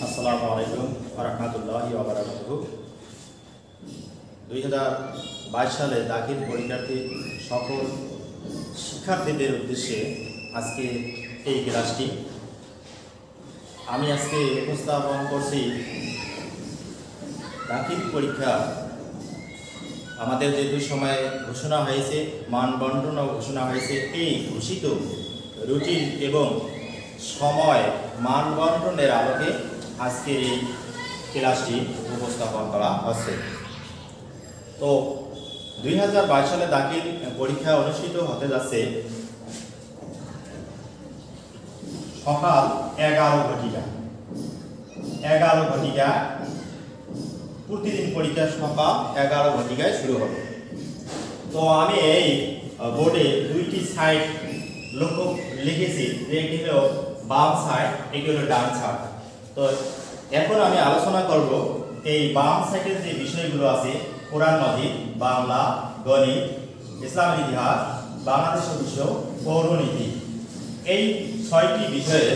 আসসালামু আলাইকুম ওয়া রাহমাতুল্লাহি ওয়া বারাকাতুহু। 2022 সালে দাখিল পরীক্ষার্থী সকল শিক্ষার্থীদের উদ্দেশ্যে আজকে এই ক্লাসটি আমি আজকে উপস্থাপন করছি। দাখিল পরীক্ষা আমাদের যে দুই সময়ে ঘোষণা হয়েছে, মানবন্টনও ঘোষণা হয়েছে, এই ঘোষিত রুটিন এবং সময় মানবন্টনের আলোকে আজকে এই ক্লাসটি উপস্থাপন করা হচ্ছে। তো 2022 সালে দাখিল পরীক্ষা অনুষ্ঠিত হতে যাচ্ছে সকাল 11 ঘটিকা প্রতিদিন পরীক্ষা সকাল 11 ঘটিকায় শুরু হবে। তো আমি এই বোর্ডে দুইটি সাইড লক্ষ্য লিখেছি, যে একটি হলো বাম সাইড, একটি হলো ডান সাইড। তো এখন আমি আলোচনা করব এই বাম সাইডের যে বিষয়গুলো আছে, কোরআন মাজিদ, বাংলা, গণিত, ইসলামের ইতিহাস, বাংলাদেশ ঐতিহ্য, পৌরনীতি, এই 6টি বিষয়ে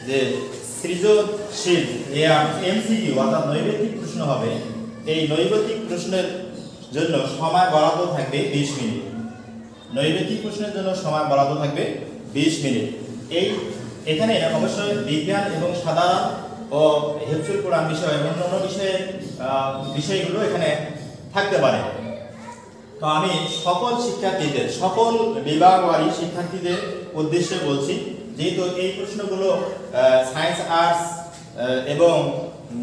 যে সৃজনশীল এমসিকিউ অর্থাৎ নৈবেদিক প্রশ্ন হবে। এই নৈবেদিক প্রশ্নের জন্য সময় বরাদ্দ থাকবে 20 মিনিট। নৈবেদিক প্রশ্নের জন্য সময় বরাদ্দ থাকবে 20 মিনিট। এখানে অবশ্যই বিজ্ঞান এবং সাধারণ ও হেফজুল কোরআন বিষয় এবং অন্যান্য বিষয়গুলো এখানে থাকতে পারে। তো আমি সকল শিক্ষার্থীদের, সকল বিভাগওয়ারি শিক্ষার্থীদের উদ্দেশ্যে বলছি, যেহেতু এই প্রশ্নগুলো সায়েন্স, আর্টস এবং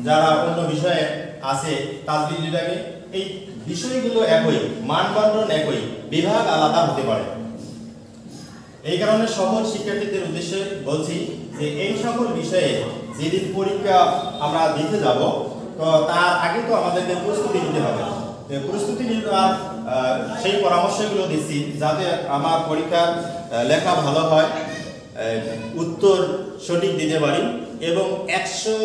যারা অন্য বিষয়ে আছে তাজবিদ বিভাগে, এই বিষয়গুলো একই, মানবন্টন একই, বিভাগ আলাদা হতে পারে। এই কারণে সকল শিক্ষার্থীদের উদ্দেশ্যে বলছি যে এই সকল বিষয়ে যেদিন পরীক্ষা আমরা দিতে যাব, তো তার আগে তো আমাদেরকে প্রস্তুতি নিতে হবে। প্রস্তুতি নেওয়ার সেই পরামর্শগুলো দিচ্ছি, যাতে আমার পরীক্ষার লেখা ভালো হয়, উত্তর সঠিক দিতে পারি এবং 100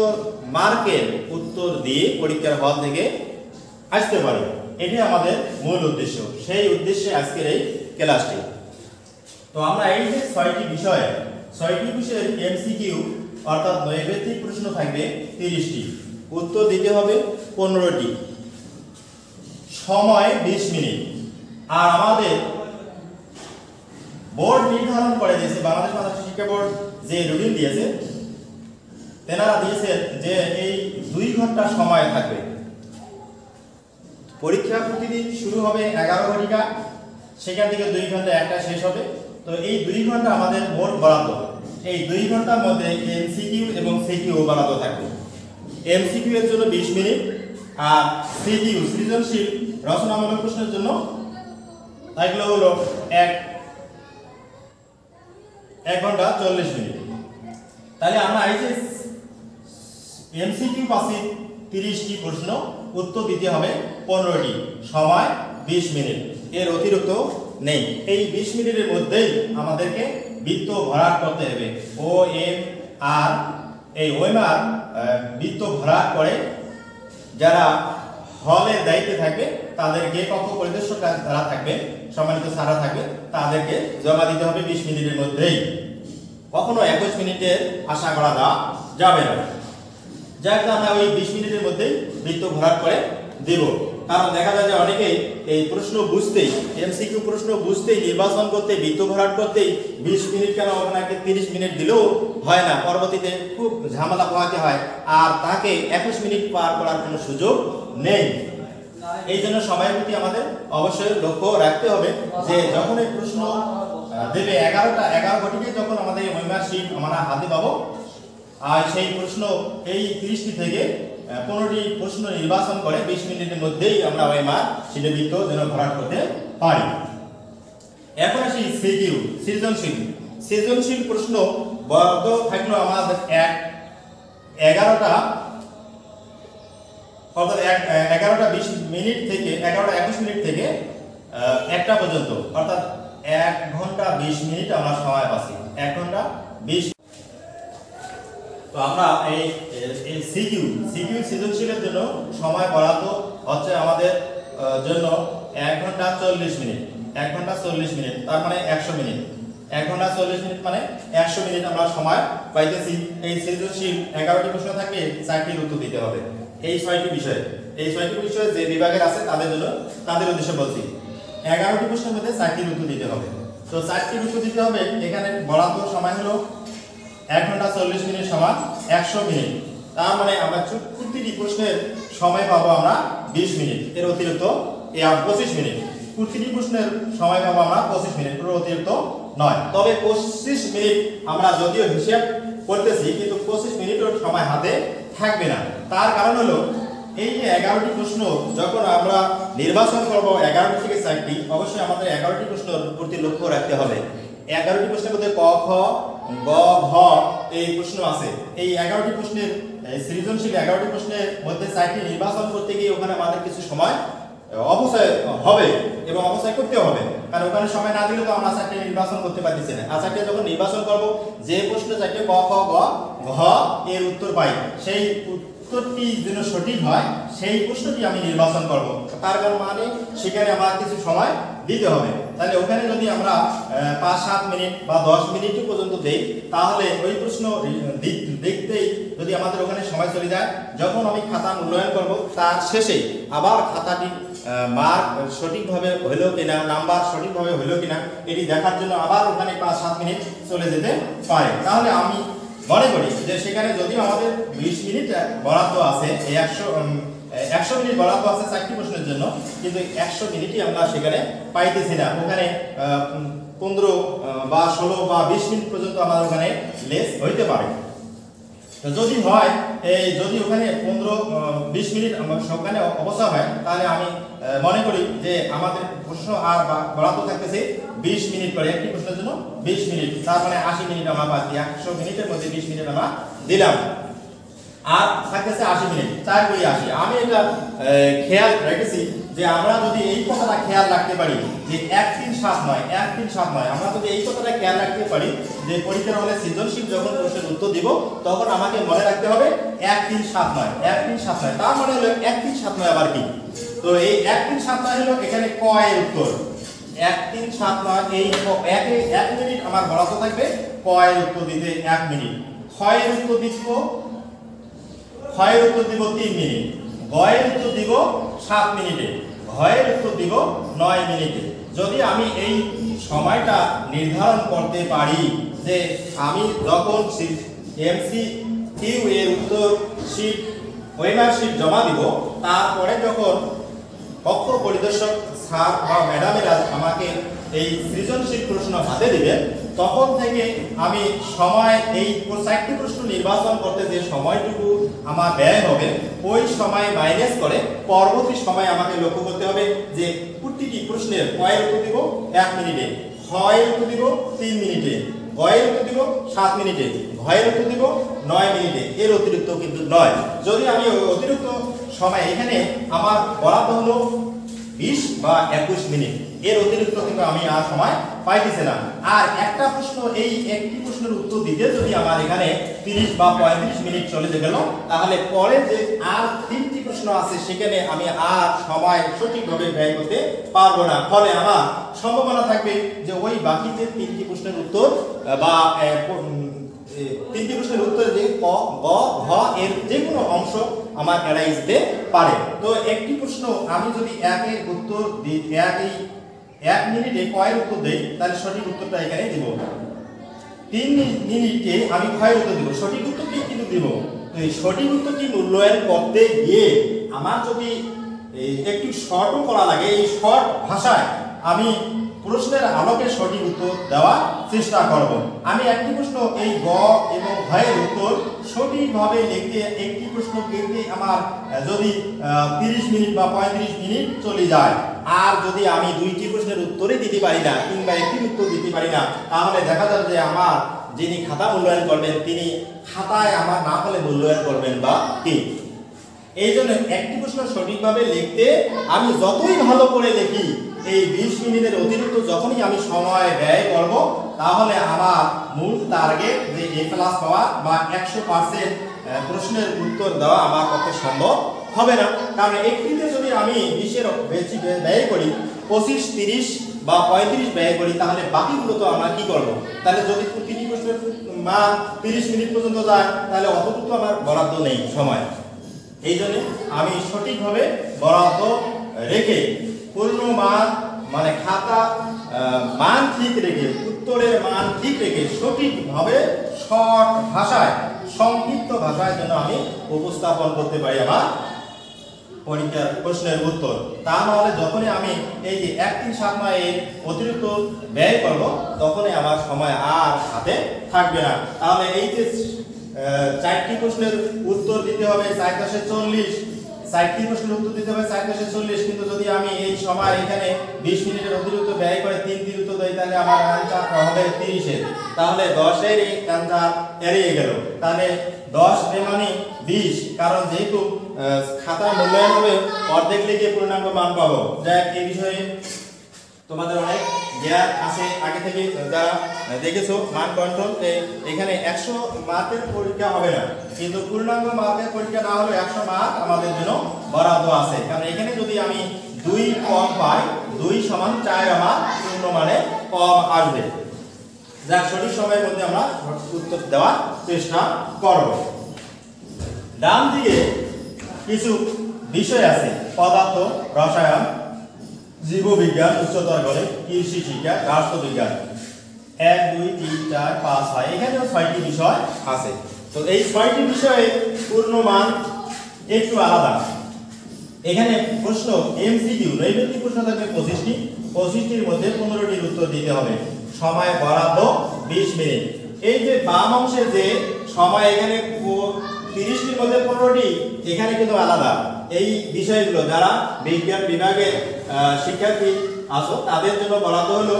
মার্কের উত্তর দিয়ে পরীক্ষার হল থেকে আসতে পারি। এটি আমাদের মূল উদ্দেশ্য। সেই উদ্দেশ্যে আজকের এই ক্লাসটি। তো আমরা এই যে 6টি বিষয়ের এমসিকিউ অর্থাৎ নৈবেদিক প্রশ্ন থাকবে 30টি, উত্তর দিতে হবে 15টি, সময় 20 মিনিট। আর আমাদের বোর্ড নির্ধারণ করে দিয়েছে, বাংলাদেশ মাদ্রাসা শিক্ষা বোর্ড যে রুটিন দিয়েছে, তেনারা দিয়েছে যে এই 2 ঘন্টা সময় থাকবে। পরীক্ষা প্রতিদিন শুরু হবে 11 ঘটিকা, সেখান থেকে 2 ঘন্টা একটা শেষ হবে। তো এই 2 ঘন্টা আমাদের মোট বরাদ্দ। এই 2 ঘন্টার মধ্যে এমসিকিউ এবং সিকিউ বরাদ্দ থাকবে। এমসিকিউ এর জন্য 20 মিনিট আর সিকিউ সৃজনশীল রচনামূলক প্রশ্নের জন্য থাকলো হলো 1 ঘন্টা 40 মিনিট। তাহলে আমরা এই যে এমসিকিউ পাচ্ছি 30টি প্রশ্ন, উত্তর দিতে হবে 15টি, সময় 20 মিনিট, এর অতিরিক্ত নেই। এই 20 মিনিটের মধ্যেই আমাদেরকে বৃত্ত ভরাট করতে হবে। ও এম আর এই ওএমআর বৃত্ত ভরাট করে যারা হলের দায়িত্বে থাকবে, তাদেরকে কক্ষ পরিদর্শক যারা থাকবে, সম্মানিত স্যাররা থাকবে, তাদেরকে জমা দিতে হবে 20 মিনিটের মধ্যেই। কখনো 21 মিনিটের আশা করা যাবে না। যাক, আমরা ওই 20 মিনিটের মধ্যেই বৃত্ত ভরাট করে দেব। কারণ দেখা যায় যে অনেকেই এই প্রশ্ন বুঝতেই, এমসিকিউ প্রশ্ন বুঝতেই, নির্বাচন করতে, বৃত্ত ভরাট করতেই 20 মিনিট কেন আপনাকে 30 মিনিট দিলেও হয় না, পরবর্তীতে খুব ঝামেলা পোহাতে হয়, আর তাকে 21 মিনিট পার করার কোনো সুযোগ নেই। এই জন্য সময়ের প্রতি আমাদের অবশ্যই লক্ষ্য রাখতে হবে, যে যখন এই প্রশ্ন দেবে 11 ঘটিকায় যখন আমাদের ওএমআর শীট আমরা হাতে পাবো, আর সেই প্রশ্ন এই 30টি থেকে 15টি প্রশ্ন নির্বাচন করে 20 মিনিটের মধ্যেই আমরা ওএমআর শীটে বৃত্ত যেন ভরাট করতে পারি। এখন আসি সিকিউ সৃজনশীল প্রশ্ন বরাদ্দ থাকলো আমাদের 11টা অর্থাৎ 11টা 20 মিনিট থেকে 11টা 21 মিনিট থেকে 1টা পর্যন্ত, অর্থাৎ 1 ঘন্টা 20 মিনিট আমরা সময় পাচ্ছি। 1 ঘন্টা 20। তো আমরা এই সিকিউ সৃজনশীলের জন্য সময় বরাদ্দ হচ্ছে আমাদের জন্য 1 ঘন্টা 40 মিনিট। 1 ঘন্টা 40 মিনিট, তার মানে 100 মিনিট। 1 ঘন্টা 40 মিনিট মানে 100 মিনিট আমরা সময় পাইতেছি। এই সৃজনশীল 11টি প্রশ্ন থাকে, 4টির উত্তর দিতে হবে। এই 6টি বিষয় যে বিভাগের আছে তাদের উদ্দেশ্যে বলছি। 11টি প্রশ্নের মধ্যে 4টির উত্তর দিতে হবে। তো 4টির উত্তর দিতে হবে। এখানে বরাদ্দ সময় হলো 1 ঘন্টা 40 মিনিট সমান 100 মিনিট। তার মানে আমরা প্রতিটি প্রশ্নের সময় পাবো আমরা 20 মিনিট, এর অতিরিক্ত 25 মিনিট। প্রতিটি প্রশ্নের সময় পাবো আমরা 25 মিনিট, এর অতিরিক্ত নয়। তবে 25 মিনিট আমরা যদিও হিসাব করতেছি, কিন্তু 25 মিনিটের সময় হাতে থাকবে না। তার কারণ হলো এই যে 11টি প্রশ্ন যখন আমরা নির্বাচন করব 11টি থেকে 4টি, অবশ্যই আমাদের 11টি প্রশ্নের প্রতি লক্ষ্য রাখতে হবে। 11টি প্রশ্নের মধ্যে ক, খ, গ, ঘ এই প্রশ্ন আছে। এই 11টি প্রশ্নের সৃজনশীল 11টি প্রশ্নের মধ্যে 4টি নির্বাচন করতে গিয়ে ওখানে আমাদের কিছু সময় অপচয় হবে এবং অপচয় করতে হবে, কারণ ওখানে সময় না দিলে তো আমরা 4টি নির্বাচন করতে পারতেছি না। আর 4টি যখন নির্বাচন করব, যে প্রশ্ন 4টি ক, খ, গ, ঘ এর উত্তর পাই, সেই উত্তরটি যেন সঠিক হয় সেই প্রশ্নটি আমি নির্বাচন করব। তার কারণ মানে সেখানে আমার কিছু সময় দিতে হবে। তাহলে ওখানে যদি আমরা 5-7 মিনিট বা 10 মিনিট পর্যন্ত দেই, তাহলে ওই প্রশ্ন দেখতেই যদি আমাদের ওখানে সময় চলে যায়, যখন আমি খাতা মূল্যায়ন করব তার শেষে আবার খাতাটি মার্ক সঠিকভাবে হলো কিনা, নাম্বার সঠিকভাবে হলো কিনা এটি দেখার জন্য আবার ওখানে 5-7 মিনিট চলে যেতে পারে। তাহলে আমি মনে করি যে সেখানে যদিও আমাদের 20 মিনিট বরাদ্দ আছে, 100 মিনিট বরাদ্দ আছে 4টি প্রশ্নের জন্য, কিন্তু 100 মিনিটই আমরা সেখানে পাইতেছি না। ওখানে 15 বা 16 বা 20 মিনিট পর্যন্ত আমার ওখানে লেস হইতে পারে। তো যদি হয় যদি ওখানে 15-20 মিনিট ওখানে অবস্থা হয়, তাহলে আমি মনে করি যে আমাদের প্রশ্ন আর বরাদ্দ থাকতেছে 20 মিনিট করে, একটি প্রশ্নের জন্য 20 মিনিট, তার মানে 80 মিনিট আমরা বাদ দিই। 100 মিনিটের মধ্যে 20 মিনিট আমরা দিলাম, আর থাকতেছে 80 মিনিট, 4×80। আমি এটা খেয়াল রেখেছি যে আমরা যদি এই কথাটা খেয়াল রাখতে পারি যে 1-3-7 নয়, 1-3-7 নয়, আমরা যদি এই কথাটা খেয়াল রাখতে পারি যে পরীক্ষার হলে সৃজনশীল যখন প্রশ্নের উত্তর দিব, তখন আমাকে মনে রাখতে হবে 1-3-7 নয়, 1-3-7 নয়। তার মানে হলো 1-3-7 নয় আবার কি? তো এই 1-3-7 নয় হলো এখানে ক এর উত্তর। 1-3-7 নয়, এই 1 মিনিট আমার বরাদ্দ থাকবে ক এর উত্তর দিতে 1 মিনিট, খ এর উত্তর দিব 3 মিনিট, গ এর উত্তর দিব 7 মিনিটে, ঘ এর উত্তর দিব 9 মিনিটে। যদি আমি এই সময়টা নির্ধারণ করতে পারি যে আমি যখন MCQ এর উত্তর শীট ওয়েমার শীট জমা দিব, তারপরে যখন কক্ষ পরিদর্শক স্যার বা ম্যাডামেরা আমাকে এই সৃজনশীল প্রশ্ন হাতে দিবেন, তখন থেকে আমি সময় এই 4টি প্রশ্ন নির্বাচন করতে যে সময়টুকু আমার ব্যয় হবে, ওই সময় মাইনাস করে পরবর্তী সময় আমাকে লক্ষ্য করতে হবে যে প্রতিটি প্রশ্নের ক এর উত্তর দিব 1 মিনিটে, খ এর উত্তর দিব 3 মিনিটে, গ এর উত্তর দিব 7 মিনিটে, ঘ এর উত্তর দিব 9 মিনিটে, এর অতিরিক্ত কিন্তু নয়। যদি আমি অতিরিক্ত সময় এখানে আমার বরাদ্দ হলো 20 বা 21 মিনিট, এর অতিরিক্ত কিন্তু আমি আর সময় পাইতেছি না। আর একটা প্রশ্ন, এই একটি প্রশ্নের উত্তর দিতে যদি আমার এখানে 30 বা 35 মিনিট চলে গেল, তাহলে পরে যে আর 3টি প্রশ্ন আছে সেখানে আমি আর সময় সঠিকভাবে ব্যয় করতে পারবো না। ফলে আমার সম্ভাবনা থাকবে যে ওই বাকি যে 3টি প্রশ্নের উত্তর বা 3টি প্রশ্নের উত্তর যে ক, গ, ঘ এর যে কোনো অংশ আমার এড়াই যেতে পারে। তো একটি প্রশ্ন আমি যদি 1 এর উত্তর দিই, 1 মিনিটে ক এর উত্তর দেই, তাহলে সঠিক উত্তরটা এখানে দিব। 3 মিনিটে আমি খ এর উত্তর দিব, সঠিক উত্তরটি কিন্তু দিব। তো এই সঠিক উত্তরটি মূল্যায়ন করতে গিয়ে আমার যদি একটু শর্টও করা লাগে, এই শর্ট ভাষায় আমি প্রশ্নের আলোকে সঠিক উত্তর দেওয়ার চেষ্টা করব। আমি একটি প্রশ্ন এই গ এবং ঘ এর উত্তর সঠিকভাবে লিখতে, একটি প্রশ্ন লিখতে আমার যদি 30 মিনিট বা 35 মিনিট চলে যায়, আর যদি আমি 2টি প্রশ্নের উত্তরই দিতে পারি না কিংবা একটি উত্তর দিতে পারি না, তাহলে দেখা যাবে যে আমার যিনি খাতা মূল্যায়ন করবেন তিনি খাতায় আমার না পেলে মূল্যায়ন করবেন বা কি। এই জন্য একটি প্রশ্ন সঠিকভাবে লিখতে আমি যতই ভালো করে লিখি, এই 20 মিনিটের অতিরিক্ত যখনই আমি সময় ব্যয় করব, তাহলে আমার মূল টার্গেট যে A+ পাওয়া বা 100% প্রশ্নের উত্তর দেওয়া আমার পক্ষে সম্ভব হবে না। কারণ একটিতে যদি আমি 20-এর বেশি ব্যয় করি, 25, 30 বা 35 ব্যয় করি, তাহলে বাকিগুলো তো আমরা কি করব? তাহলে যদি প্রতিটি প্রশ্নের মান 30 মিনিট পর্যন্ত যায়, তাহলে অতটুকু আমার বরাদ্দ নেই সময়। এই জন্য আমি সঠিকভাবে বরাদ্দ রেখে পূর্ণ মান মানে খাতা মান ঠিক রেখে, উত্তরের মান ঠিক রেখে সঠিকভাবে শর্ট ভাষায়, সংক্ষিপ্ত ভাষায় যেন আমি উপস্থাপন করতে পারি আমার পরীক্ষার প্রশ্নের উত্তর। তা নাহলে যখনই আমি এই যে 1, 3, 7, 9 এর অতিরিক্ত ব্যয় করব, তখনই আমার সময় আর হাতে থাকবে না। তাহলে এই যে 4টি প্রশ্নের উত্তর দিতে হবে 4×40, 4টি প্রশ্নের উত্তর দিতে হবে 4×40, কিন্তু যদি আমি এই সময় এখানে 20 মিনিটের অতিরিক্ত ব্যয় করে 3টি উত্তর দিই, তাহলে আমার অ্যানসার হবে 30-এর। তাহলে 10-এর অ্যানসার এড়িয়ে গেল। তাহলে 10 মানে 20, কারণ যেহেতু খাতা মূল্যায়ন হবে অর্ধেক লিখে পূর্ণাঙ্গ মান পাবো। যাই এই বিষয়ে তোমাদের অনেক জ্ঞান আছে আগে থেকে, যারা দেখেছো মান কন্ট্রোল। এখানে 100 মার্কের পরীক্ষা হবে না, কিন্তু পূর্ণাঙ্গ মার্কের পরীক্ষা না হলে 100 মার্ক আমাদের জন্য বরাদ্দ আছে। কারণ এখানে যদি আমি 2 কম পাই, 2 সমান 4 আমার পূর্ণ মানে কম আসবে। যা সঠিক সময়ের মধ্যে আমরা উত্তর দেওয়ার চেষ্টা করব। ডান দিকে কিছু বিষয় আছে: পদার্থ, রসায়ন, জীববিজ্ঞান, উচ্চতর গণিত, কৃষি শিক্ষা, রাষ্ট্রবিজ্ঞান। 1, 2, 3, 4, 5, 6 এখানেও 6টি বিষয় আছে। তো এই 6টি বিষয়ে পূর্ণ মান একটু আলাদা। এখানে প্রশ্ন এমসিকিউ নৈবেদিক প্রশ্ন থাকবে 25টি, 25টির মধ্যে 15টির উত্তর দিতে হবে। সময় বরাদ্দ 20 মিনিট। এই যে বাম অংশে যে সময় এখানে 30টির মধ্যে 15টি, এখানে কিন্তু আলাদা। এই বিষয়গুলো যারা বিজ্ঞান বিভাগের শিক্ষার্থী আছো তাদের জন্য বরাদ্দ হলো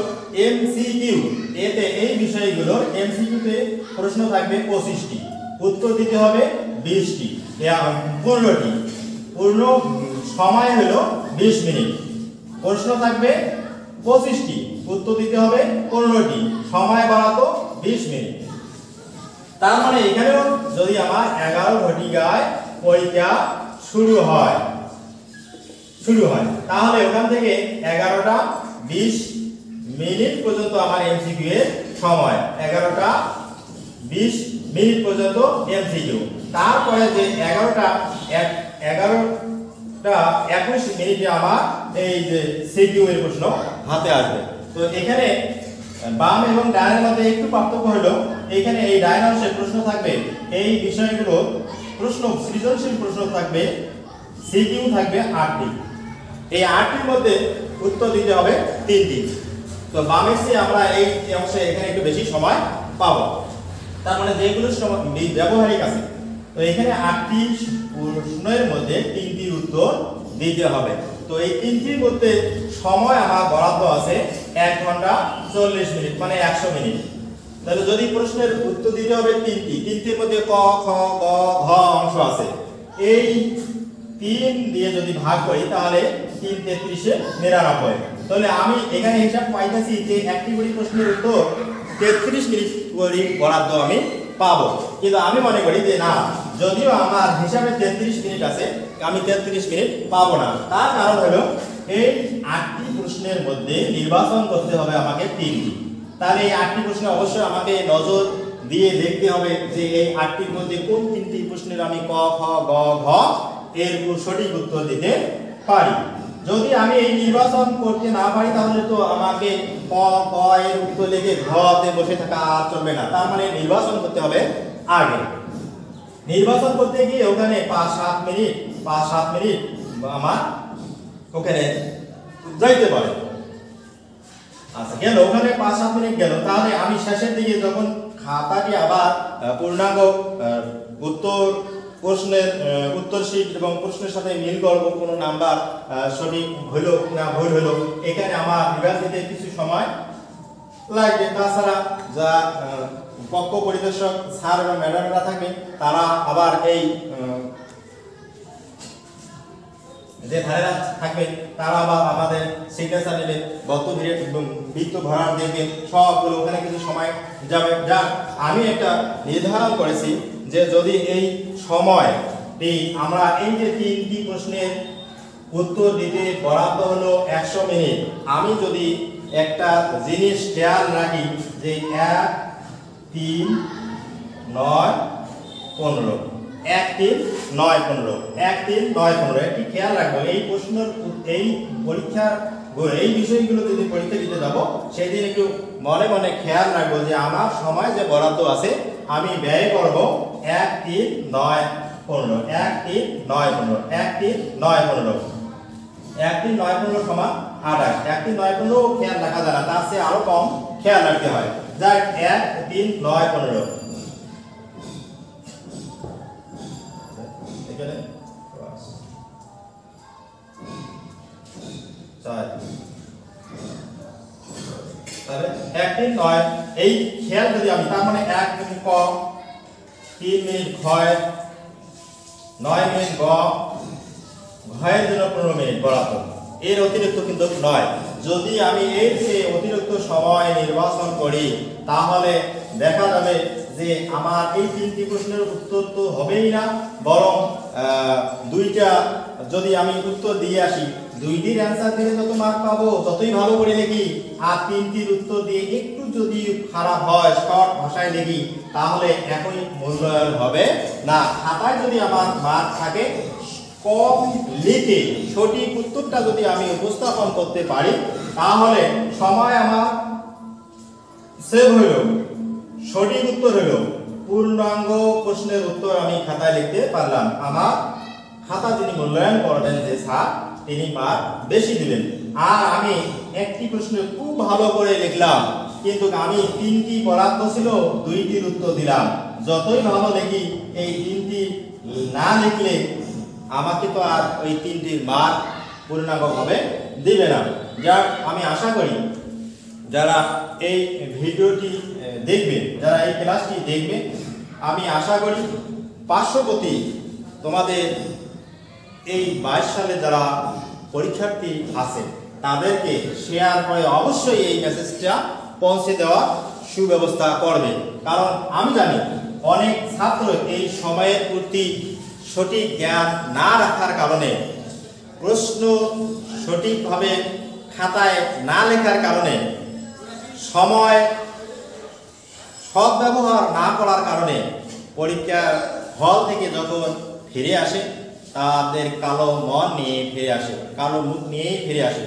এমসিকিউ। এতে এই বিষয়গুলো এমসিকিউতে প্রশ্ন থাকবে 25টি, উত্তর দিতে হবে 20টি, 15টি। পূর্ণ সময় হলো 20 মিনিট। প্রশ্ন থাকবে 25টি, উত্তর দিতে হবে 15টি, সময় বরাদ্দ 20 মিনিট। তার মানে এখানেও যদি আমার 11 ঘটিকায় পরীক্ষা শুরু হয়, তাহলে ওখান থেকে 11টা 20 মিনিট পর্যন্ত আমার এমসিকিউ এর সময়, 11টা 20 মিনিট পর্যন্ত এমসিকিউ। তারপরে যে 11টা 21 মিনিটে আমার এই যে সিকিউ এর প্রশ্ন হাতে আসবে। তো এখানে বাম এবং ডানের মধ্যে একটু পার্থক্য হলো, এখানে এই ডান অংশে প্রশ্ন থাকবে এই বিষয়গুলো প্রশ্ন, সৃজনশীল প্রশ্ন থাকবে, সিকিউ থাকবে 8টি। এই 8টির মধ্যে উত্তর দিতে হবে 3টি। তো বামের চেয়ে আমরা এই অংশে এখানে একটু বেশি সময় পাবো। তার মানে যেগুলো ব্যবহারিক আছে, তো এখানে 8টি প্রশ্নের মধ্যে 3টির উত্তর দিতে হবে। তো এই 3টির মধ্যে সময় আমার বরাদ্দ আছে 1 ঘন্টা 40 মিনিট, মানে 100 মিনিট। তাহলে যদি প্রশ্নের উত্তর দিতে হবে 3টির মধ্যে ক, খ, গ, ঘ অংশ আছে, এই 3 দিয়ে যদি ভাগ করি তাহলে 3 33 99। তাহলে আমি এখানে হিসাব পাইতেছি যে একটি করে প্রশ্নের উত্তর 33 মিনিট করে বরাদ্দ আমি পাবো। কিন্তু আমি মনে করি যে না, যদিও আমার হিসাবে 33 মিনিট আছে, আমি 33 মিনিট পাবো না। তার কারণ হলো এই 8টি প্রশ্নের মধ্যে নির্বাচন করতে হবে আমাকে 3টি। তাহলে এই 8টি প্রশ্নে অবশ্যই আমাকে নজর দিয়ে দেখতে হবে যে এই 8টির মধ্যে কোন 3টি প্রশ্নের আমি ক, খ, গ, ঘ এর সঠিক উত্তর দিতে পারি। যদি আমি এই নির্বাচন করতে না পারি, তাহলে তো আমাকে ক, খ এর উত্তর লিখে ঘতে বসে থাকা আর চলবে না। তার মানে নির্বাচন করতে হবে আগে। নির্বাচন করতে গিয়ে ওখানে 5-7 মিনিট আমার ওখানে যাইতে পারে। আচ্ছা, গেল ওখানে 5-7 মিনিট গেল। তাহলে আমি শেষের দিকে যখন খাতাটি আবার পূর্ণাঙ্গ উত্তর প্রশ্নের উত্তর শীট এবং প্রশ্নের সাথে মিল করব, কোনো নাম্বার সঠিক হলো না ভুল হলো, এখানে আমার বিভাগ দিতে কিছু সময় লাগবে। তাছাড়া যা পক্ষ পরিদর্শক স্যার এবং ম্যাডামরা থাকবে, তারা আবার এই যে ধারেরা থাকবে, তারা আবার আমাদের সিগনেচার নেবে, বৃত্ত ভরার দেখবে, সবগুলো ওখানে কিছু সময় যাবে। যা আমি একটা নির্ধারণ করেছি যে যদি এই সময়টি আমরা এই যে 3টি প্রশ্নের উত্তর দিতে বরাদ্দ হলো 100 মিনিট। আমি যদি একটা জিনিস খেয়াল রাখি যে 1 3 9 15 1 3 9 15 1 3 9 15 একটি খেয়াল রাখবো। এই প্রশ্নের এই পরীক্ষার এই বিষয়গুলো যদি পরীক্ষা দিতে যাব সেই দিন একটু মনে মনে খেয়াল রাখবো যে আমার সময় যে বরাদ্দ আছে আমি ব্যয় করব 1 3 9 15 1 3 9 15 1 3 9 15 1 3 9 15 সমান 28 1 3 9 15 খেয়াল রাখা যায় না, তার চেয়ে আরো কম খেয়াল রাখতে হয়। যাই 1 3 9 15 এখানে 4 তাহলে 1 3 9 এই খেয়াল যদি আমি তার মানে 1 মিনিট ক 3 মিনিট ক্ষয় 9 মিনিট গ ঘয়ের জন্য 15 মিনিট বরাদ্দ, এর অতিরিক্ত কিন্তু নয়। যদি আমি এর চেয়ে অতিরিক্ত সময় নির্বাচন করি তাহলে দেখা যাবে যে আমার এই 3টি প্রশ্নের উত্তর তো হবেই না, বরং দুইটা যদি আমি উত্তর দিয়ে আসি 2টির অ্যান্সার দিলে যত মার্ক পাবো ততই ভালো করে লিখি, আর 3টির উত্তর দিয়ে একটু যদি খারাপ হয় শর্ট ভাষায় লিখি তাহলে একই মূল্যায়ন হবে না। খাতায় যদি আমার মার্ক থাকে কম লিখে সঠিক উত্তরটা যদি আমি উপস্থাপন করতে পারি তাহলে সময় আমার সেভ হইল, সঠিক উত্তর হইল, পূর্ণাঙ্গ প্রশ্নের উত্তর আমি খাতায় লিখতে পারলাম। আমার খাতা যিনি মূল্যায়ন করবেন যে স্যার তিনি মার্ক বেশি দিবেন। আর আমি একটি প্রশ্ন খুব ভালো করে লিখলাম কিন্তু আমি 3টি বরাদ্দ ছিল 2টির উত্তর দিলাম, যতই ভালো লিখি এই 3টি না লিখলে আমাকে তো আর ওই 3টির মার্ক পূর্ণাঙ্গভাবে দিবে না। যাক আমি আশা করি যারা এই ভিডিওটি দেখবে, যারা এই ক্লাসটি দেখবে, আমি আশা করি পার্শ্ববর্তী তোমাদের এই 22 সালে যারা পরীক্ষার্থী আছে তাদেরকে শেয়ার করে অবশ্যই এই মেসেজটা পৌঁছে দেওয়ার সুব্যবস্থা করবে। কারণ আমি জানি অনেক ছাত্র এই সময়ের প্রতি সঠিক জ্ঞান না রাখার কারণে, প্রশ্ন সঠিকভাবে খাতায় না লেখার কারণে, সময় সদ্ব্যবহার না করার কারণে পরীক্ষার হল থেকে যখন ফিরে আসে তাদের কালো মন নিয়ে ফিরে আসে, কালো মুখ নিয়েই ফিরে আসে।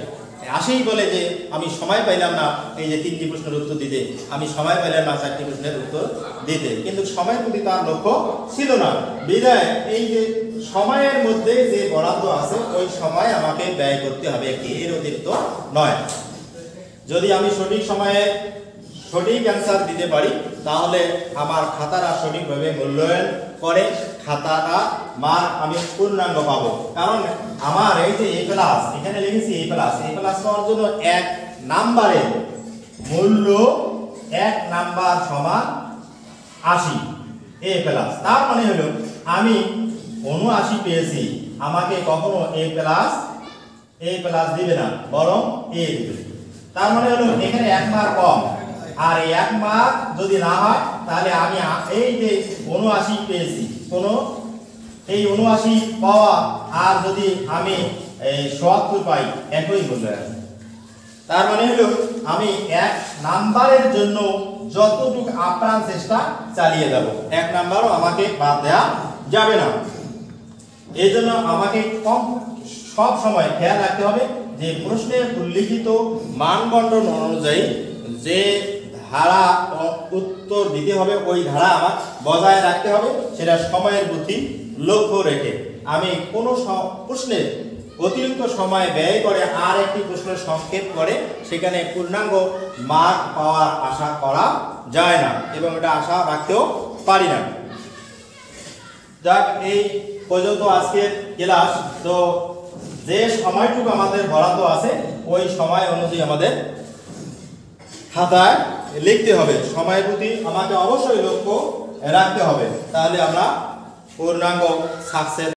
আসেই বলে যে আমি সময় পাইলাম না এই যে 3টি প্রশ্নের উত্তর দিতে, আমি সময় পাইলাম না 4টি প্রশ্নের উত্তর দিতে, কিন্তু সময়ের প্রতি তার লক্ষ্য ছিল না। বিদায় এই যে সময়ের মধ্যে যে বরাদ্দ আছে ওই সময় আমাকে ব্যয় করতে হবে, এর অতিরিক্ত নয়। যদি আমি সঠিক সময়ে সঠিক অ্যান্সার দিতে পারি তাহলে আমার খাতাটা সঠিকভাবে মূল্যায়ন করে খাতাটা মার্ক আমি পূর্ণাঙ্গ পাবো। কারণ আমার এই যে এ প্লাস এখানে লিখেছি এ প্লাস পাওয়ার জন্য 1 নাম্বারের মূল্য 1 নাম্বার সমান 80 এ প্লাস। তার মানে হলো আমি 79 পেয়েছি, আমাকে কখনো এ প্লাস দিবে না, বরং এ দিবে। তার মানে হলো এখানে 1 মার্ক কম, আর এই 1 মার্ক যদি না হয় তাহলে আমি এই যে 79 পেয়েছি, এই 79 পাওয়া আর যদি আমি 77 পাই একই মূল্যায়ন। তার মানে হলো আমি 1 নাম্বারের জন্য যতটুকু আপ্রাণ চেষ্টা চালিয়ে যাব, 1 নাম্বারও আমাকে বাদ দেওয়া যাবে না। এই জন্য আমাকে সব সময় খেয়াল রাখতে হবে যে প্রশ্নের উল্লিখিত মানবন্ধন অনুযায়ী যে ধারা উত্তর দিতে হবে ওই ধারা আমার বজায় রাখতে হবে, সেটা সময়ের প্রতি লক্ষ্য রেখে। আমি কোনো প্রশ্নে অতিরিক্ত সময় ব্যয় করে আর একটি প্রশ্নের সংক্ষেপ করে সেখানে পূর্ণাঙ্গ মার্ক পাওয়ার আশা করা যায় না এবং এটা আশা রাখতেও পারি না। যাক এই পর্যন্ত আজকের ক্লাস। তো যে সময়টুকু আমাদের বরাদ্দ আছে ওই সময় অনুযায়ী আমাদের খাতায় লিখতে হবে, সময়ের প্রতি আমাকে অবশ্যই লক্ষ্য রাখতে হবে, তাহলে আমরা পূর্ণাঙ্গ সাকসেস